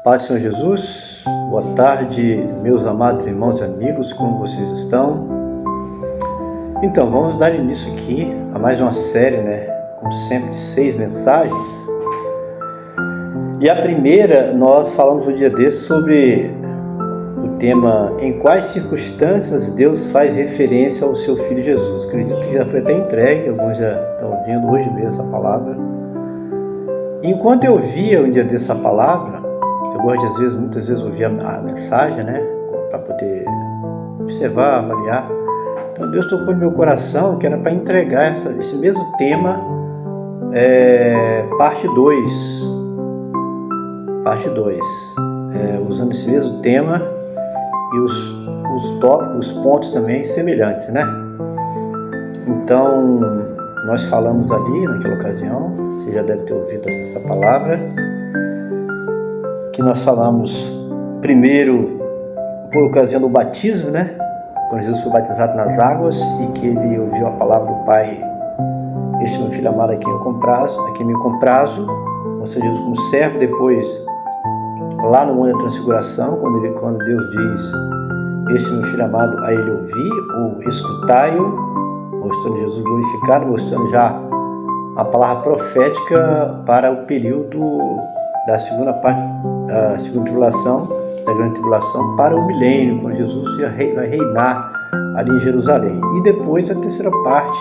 Paz do Senhor Jesus, boa tarde, meus amados irmãos e amigos, como vocês estão? Então, vamos dar início aqui a mais uma série, como sempre, de 6 mensagens. E a primeira, nós falamos um dia desse sobre o tema em quais circunstâncias Deus faz referência ao seu Filho Jesus. Acredito que já foi até entregue, alguns já estão ouvindo hoje mesmo essa palavra. E enquanto eu via um dia dessa palavra, eu gosto de muitas vezes ouvir a mensagem, para poder observar, avaliar. Então Deus tocou no meu coração que era para entregar esse mesmo tema, parte 2. Usando esse mesmo tema e os tópicos, os pontos também semelhantes, Então, nós falamos ali naquela ocasião, você já deve ter ouvido essa palavra, que nós falamos primeiro por ocasião do batismo, quando Jesus foi batizado nas águas e que ele ouviu a palavra do Pai: este é meu filho amado, a quem me comprazo, ou seja, Jesus como servo. Depois, lá no Monte da Transfiguração, quando Deus diz: este é meu filho amado, a ele ouvi, ou escutai-o, mostrando Jesus glorificado, mostrando já a palavra profética para o período da segunda parte, da segunda tribulação, da grande tribulação, para o milênio, quando Jesus vai reinar ali em Jerusalém. E depois a terceira parte,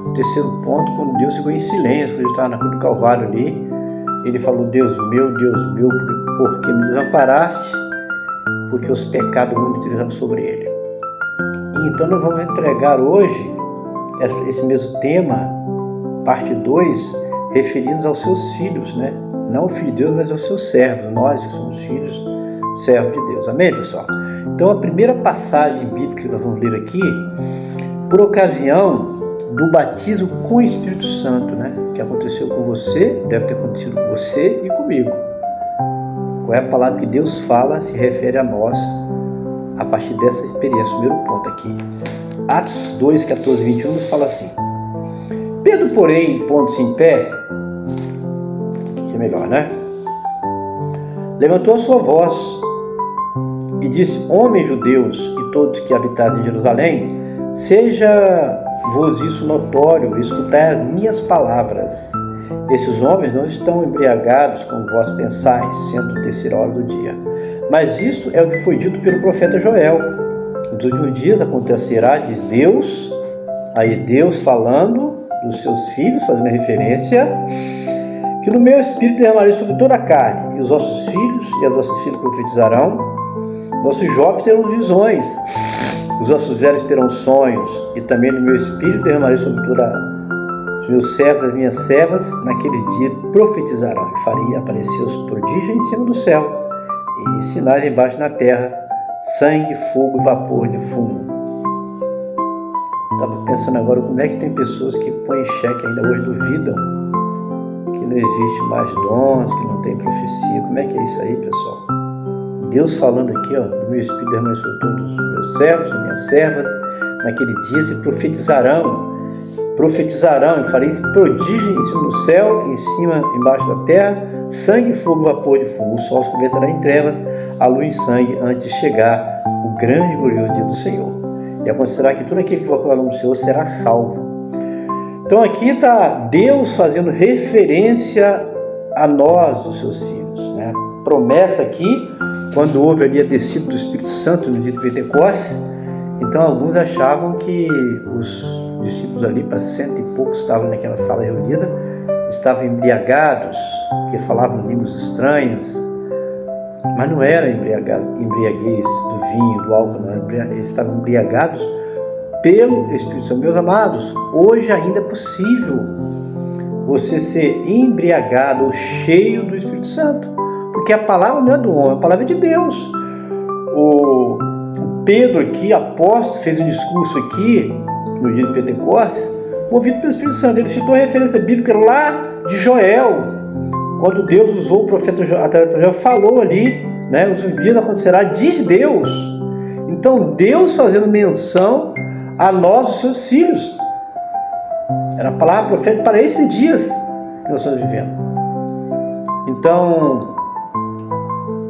o terceiro ponto, quando Deus ficou em silêncio, quando ele estava na cruz do Calvário ali, ele falou: Deus meu, por que me desamparaste? Porque os pecados do mundo estavam sobre ele. E então nós vamos entregar hoje esse mesmo tema, parte 2, referindo aos seus filhos, Não ao Filho de Deus, mas aos seus servos, nós que somos filhos, servos de Deus. Amém, pessoal? Então, a primeira passagem bíblica que nós vamos ler aqui, por ocasião do batismo com o Espírito Santo, que aconteceu com você, deve ter acontecido com você e comigo. Qual é a palavra que Deus fala, se refere a nós, a partir dessa experiência? O primeiro ponto aqui, Atos 2, 14, 21, nos fala assim: Pedro, porém, pondo-se em pé, que é melhor, levantou a sua voz e disse: homens judeus e todos que habitais em Jerusalém, seja-vos isso notório, escutai as minhas palavras. Esses homens não estão embriagados como vós pensais, sendo terceira hora do dia. Mas isto é o que foi dito pelo profeta Joel: nos últimos dias acontecerá, diz Deus, aí Deus falando dos seus filhos, fazendo referência, que no meu espírito derramarei sobre toda a carne, e os vossos filhos e as vossas filhas profetizarão, nossos jovens terão visões, os vossos velhos terão sonhos, e também no meu espírito derramarei sobre os meus servos e as minhas servas, naquele dia profetizarão, e farei aparecer os prodígios em cima do céu, e sinais embaixo na terra, sangue, fogo e vapor de fumo. Estava pensando agora como é que tem pessoas que põem em xeque, ainda hoje duvidam que não existe mais dons, que não tem profecia. Como é que é isso aí, pessoal? Deus falando aqui, do meu espírito derramarei sobre todos os meus servos e minhas servas, naquele dia se profetizarão, e farei esse prodígio em cima do céu, embaixo da terra, sangue, fogo, vapor de fumo. O sol se converterá em trevas, a lua em sangue, antes de chegar o grande e glorioso dia do Senhor. E acontecerá que todo aquele que invocar o nome do Senhor será salvo. Então aqui está Deus fazendo referência a nós, os seus filhos. Promessa aqui, quando houve ali a descida do Espírito Santo no dia de Pentecostes, então alguns achavam que os discípulos ali, para 100 e poucos estavam naquela sala reunida, estavam embriagados, porque falavam línguas estranhas, mas não era embriaguez do vinho, do álcool, não. Eles estavam embriagados pelo Espírito Santo. Meus amados, hoje ainda é possível você ser embriagado ou cheio do Espírito Santo, porque a palavra não é do homem, a palavra é de Deus. O Pedro aqui, apóstolo, fez um discurso aqui no dia de Pentecostes, movido pelo Espírito Santo. Ele citou a referência bíblica lá de Joel, quando Deus usou o profeta Joel, falou ali, os dias acontecerá, diz Deus. Então Deus fazendo menção a nós, os seus filhos. Era a palavra profética para esses dias que nós estamos vivendo. Então,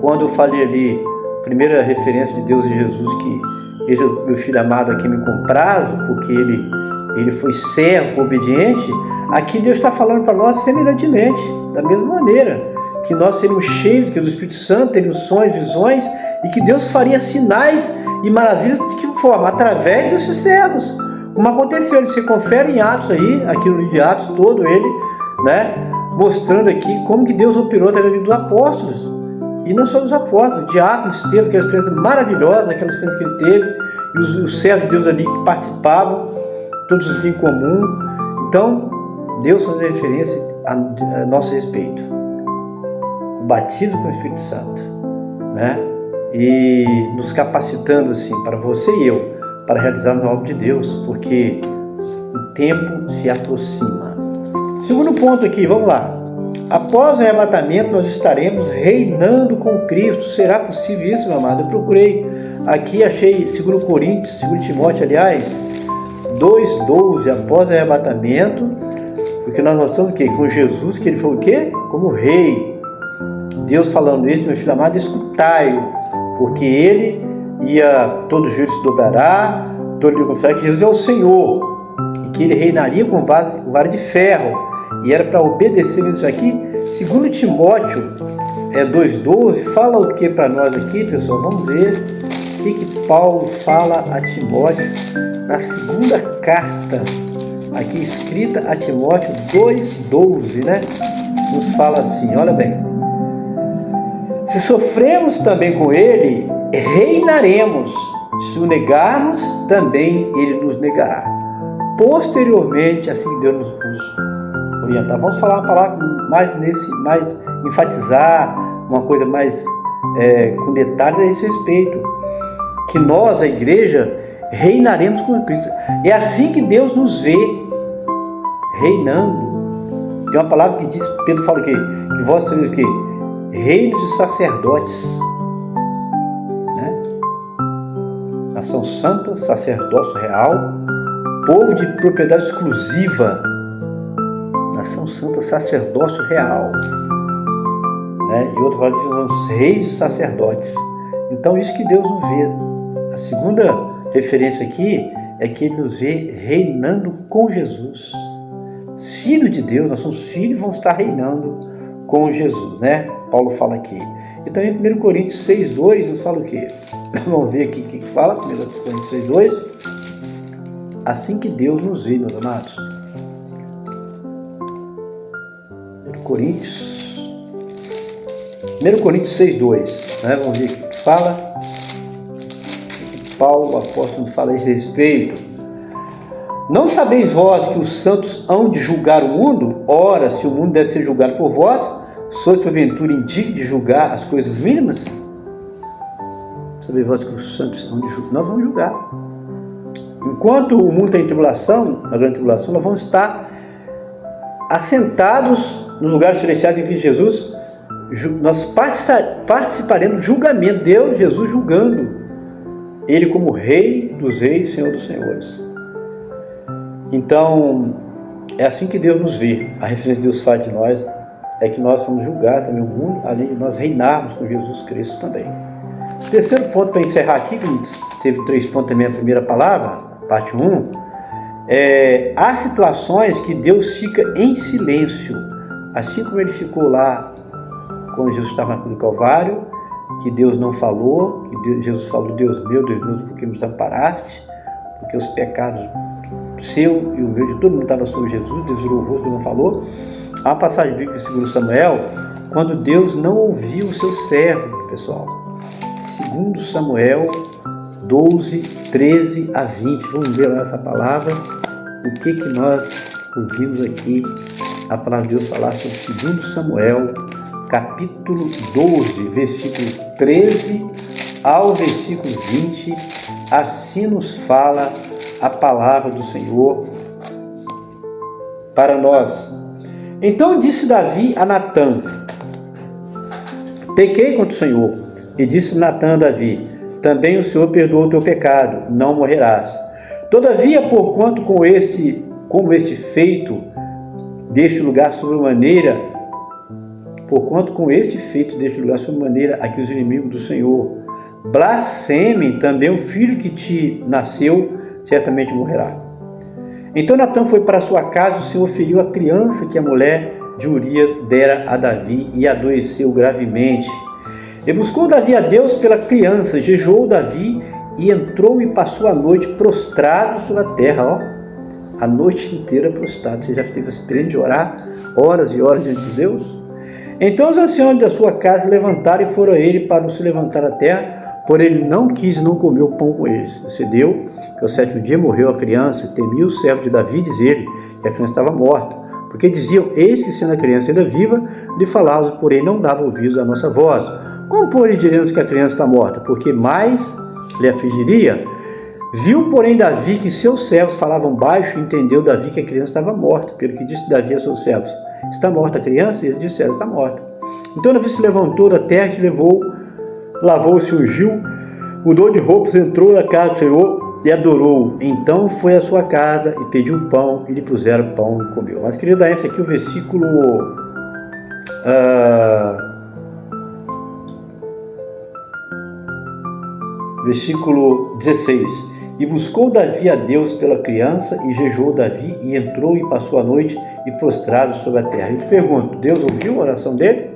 quando eu falei ali, primeira referência de Deus em Jesus, que esse é o meu filho amado aqui me comprazo, porque ele foi servo, obediente. Aqui Deus está falando para nós semelhantemente, da mesma maneira, que nós seríamos cheios, que o Espírito Santo teria sonhos, visões, e que Deus faria sinais e maravilhas de que forma? Através dos seus servos. Como aconteceu, ele se confere em Atos aí, aqui no livro de Atos, todo ele, né, mostrando aqui como que Deus operou através dos apóstolos. E não só dos apóstolos, diáconos teve aquelas experiências maravilhosas, aquelas experiências que ele teve, e os servos de Deus ali que participavam, todos os em comum. Então, Deus faz referência a nosso respeito. O batismo com o Espírito Santo, né? E nos capacitando assim, para você e eu, para realizarmos a obra de Deus, porque o tempo se aproxima. Segundo ponto aqui, vamos lá. Após o arrebatamento, nós estaremos reinando com Cristo. Será possível isso, meu amado? Eu procurei aqui, achei 2 Coríntios, 2 Timóteo, aliás, 2:12, após o arrebatamento, porque nós mostramos o quê? Com Jesus, que ele foi o quê? Como rei. Deus falando isso, meu filho amado, escutai-o, porque ele todo joelho se dobrará, todo dia confessará que Jesus é o Senhor, e que ele reinaria com vara de ferro. E era para obedecer isso aqui. 2 Timóteo 2:12 fala o que para nós aqui, pessoal? Vamos ver o que Paulo fala a Timóteo na segunda carta aqui escrita a Timóteo 2:12, né? Nos fala assim, olha bem: se sofremos também com ele, reinaremos. Se o negarmos, também ele nos negará. Posteriormente, assim que Deus nos orientar. Vamos falar uma palavra mais enfatizar, uma coisa mais com detalhes a esse respeito. Que nós, a igreja, reinaremos com Cristo. É assim que Deus nos vê, reinando. Tem uma palavra que diz, Pedro fala o quê? Que vós sereis o quê? Reinos e sacerdotes. Né? Nação santa, sacerdócio real, povo de propriedade exclusiva. Nação santa, sacerdócio real, né? E outra palavra diz, nós reis e sacerdotes. Então isso que Deus nos vê. A segunda referência aqui é que ele nos vê reinando com Jesus. Filho de Deus, nós somos filhos e vamos estar reinando com Jesus, né? Paulo fala aqui. E também 1 Coríntios 6:2 nos fala o quê? Vamos ver aqui o que fala, 1 Coríntios 6:2. Assim que Deus nos vê, meus amados. Coríntios 6:2, né? Vamos ver o que fala. Paulo, o apóstolo, fala a esse respeito. Não sabeis vós que os santos hão de julgar o mundo? Ora, se o mundo deve ser julgado por vós, sois porventura indignos de julgar as coisas mínimas? Sabeis vós que os santos hão de julgar? Nós vamos julgar. Enquanto o mundo está em tribulação, na grande tribulação, nós vamos estar assentados nos lugares celestiais em Cristo Jesus. Nós participaremos do julgamento, Deus, Jesus julgando, ele como Rei dos Reis, Senhor dos Senhores. Então, é assim que Deus nos vê. A referência que Deus faz de nós é que nós vamos julgar também o mundo, além de nós reinarmos com Jesus Cristo também. Terceiro ponto para encerrar aqui, como teve 3 pontos também a primeira palavra, parte 1, há situações que Deus fica em silêncio, assim como ele ficou lá quando Jesus estava na cruz do Calvário, que Deus não falou, que Jesus falou, Deus meu, por que nos amparaste? Porque os pecados seu e o meu de todo mundo estavam sobre Jesus, Deus virou o rosto e não falou. Há uma passagem bíblica em 2 Samuel, quando Deus não ouviu o seu servo, pessoal. 2 Samuel 12, 13 a 20. Vamos ver lá essa palavra, o que nós ouvimos aqui, a palavra de Deus falar sobre 2 Samuel, capítulo 12, versículo 13 ao versículo 20. Assim nos fala a palavra do Senhor para nós. Então disse Davi a Natã: pequei contra o Senhor. E disse Natã a Davi: também o Senhor perdoou o teu pecado, não morrerás. Todavia, porquanto como este feito deste lugar sobremaneira, porquanto com este feito deste lugar, sob maneira a que os inimigos do Senhor blasfemem, também o filho que te nasceu certamente morrerá. Então Natã foi para sua casa, o Senhor feriu a criança que a mulher de Urias dera a Davi e adoeceu gravemente. E buscou Davi a Deus pela criança, jejuou Davi e entrou e passou a noite prostrado sobre a terra, a noite inteira prostrado. Você já teve a experiência de orar horas e horas diante de Deus? Então os anciãos da sua casa levantaram e foram a ele para se levantar a terra, porém ele não quis e não comeu pão com eles. Sucedeu que ao sétimo dia morreu a criança, e temia o servo de Davi dizer-lhe que a criança estava morta, porque diziam, eis que sendo a criança ainda viva, lhe falávamos, porém não dava ouvidos à nossa voz. Como, porém, diremos que a criança está morta? Porque mais lhe afligiria. Viu, porém, Davi que seus servos falavam baixo, e entendeu Davi que a criança estava morta, pelo que disse Davi a seus servos, está morta a criança? E eles disseram, está morta. Então Davi se levantou da terra, se levou, lavou-se, ungiu, mudou de roupas, entrou na casa do Senhor e adorou. Então foi à sua casa e pediu pão, e lhe puseram pão e comeu. Mas queria dar esse aqui, o versículo 16. E buscou Davi a Deus pela criança, e jejuou Davi, e entrou e passou a noite, e prostrado sobre a terra. Eu te pergunto, Deus ouviu a oração dele?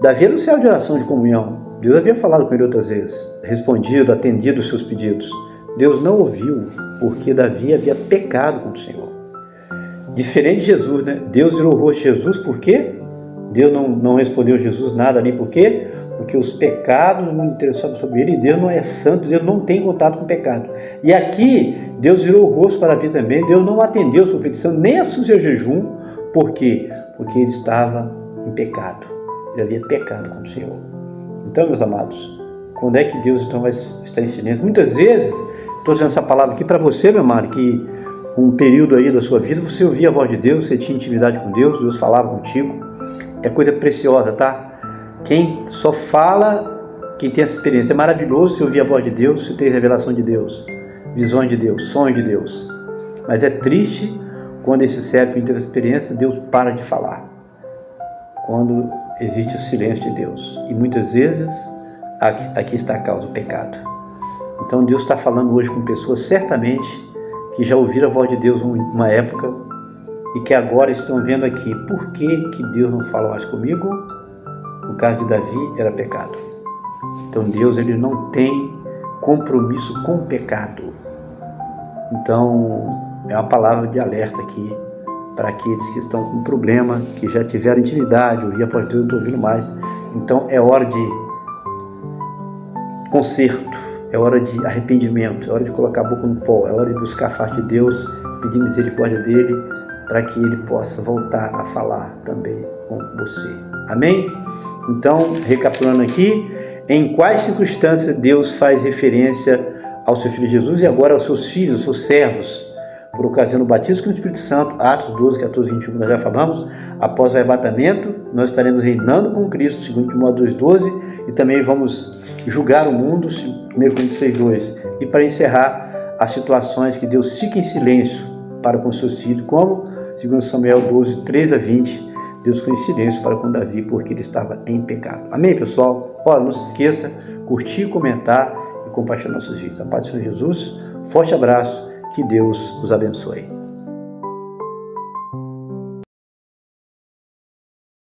Davi era um servo de oração de comunhão. Deus havia falado com ele outras vezes, respondido, atendido os seus pedidos. Deus não ouviu, porque Davi havia pecado contra o Senhor. Diferente de Jesus, né? Deus virou o rosto de Jesus, por quê? Deus não respondeu a Jesus nada ali, por quê? Porque os pecados não interessavam sobre ele, e Deus não é santo, Deus não tem contato com o pecado. E aqui, Deus virou o rosto para Davi também, Deus não atendeu a sua petição, nem a seu jejum. Por quê? Porque ele estava em pecado, ele havia pecado contra o Senhor. Então, meus amados, quando é que Deus então vai estar em silêncio? Muitas vezes, estou dizendo essa palavra aqui para você, meu amado, que um período aí da sua vida, você ouvia a voz de Deus, você tinha intimidade com Deus, Deus falava contigo, é coisa preciosa, tá? Quem só fala, quem tem essa experiência, é maravilhoso você ouvir a voz de Deus, você ter revelação de Deus, visões de Deus, sonhos de Deus. Mas é triste quando esse servo teve essa experiência, Deus para de falar. Quando existe o silêncio de Deus. E muitas vezes, aqui está a causa, o pecado. Então Deus está falando hoje com pessoas, certamente, que já ouviram a voz de Deus em uma época, e que agora estão vendo aqui, por que Deus não fala mais comigo? No caso de Davi, era pecado. Então Deus, ele não tem compromisso com o pecado. Então, é uma palavra de alerta aqui para aqueles que estão com problema, que já tiveram intimidade, ouvir a voz de Deus, não estou ouvindo mais. Então, é hora de conserto, é hora de arrependimento, é hora de colocar a boca no pó, é hora de buscar a face de Deus, pedir misericórdia dele, para que ele possa voltar a falar também com você. Amém? Então, recapitulando aqui, em quais circunstâncias Deus faz referência ao seu Filho Jesus e agora aos seus filhos, aos seus servos, por ocasião do batismo com o Espírito Santo, Atos 12, 14, 21, nós já falamos, após o arrebatamento, nós estaremos reinando com Cristo, segundo Timóteo 2,12, e também vamos julgar o mundo, 1 Coríntios 6,2. E para encerrar, as situações que Deus fica em silêncio para com seus filhos, como, segundo Samuel 12, 13 a 20, Deus ficou em silêncio para com Davi, porque ele estava em pecado. Amém, pessoal? Olha, não se esqueça, curtir, comentar e compartilhar nossos vídeos. A paz do Senhor Jesus, forte abraço, que Deus os abençoe.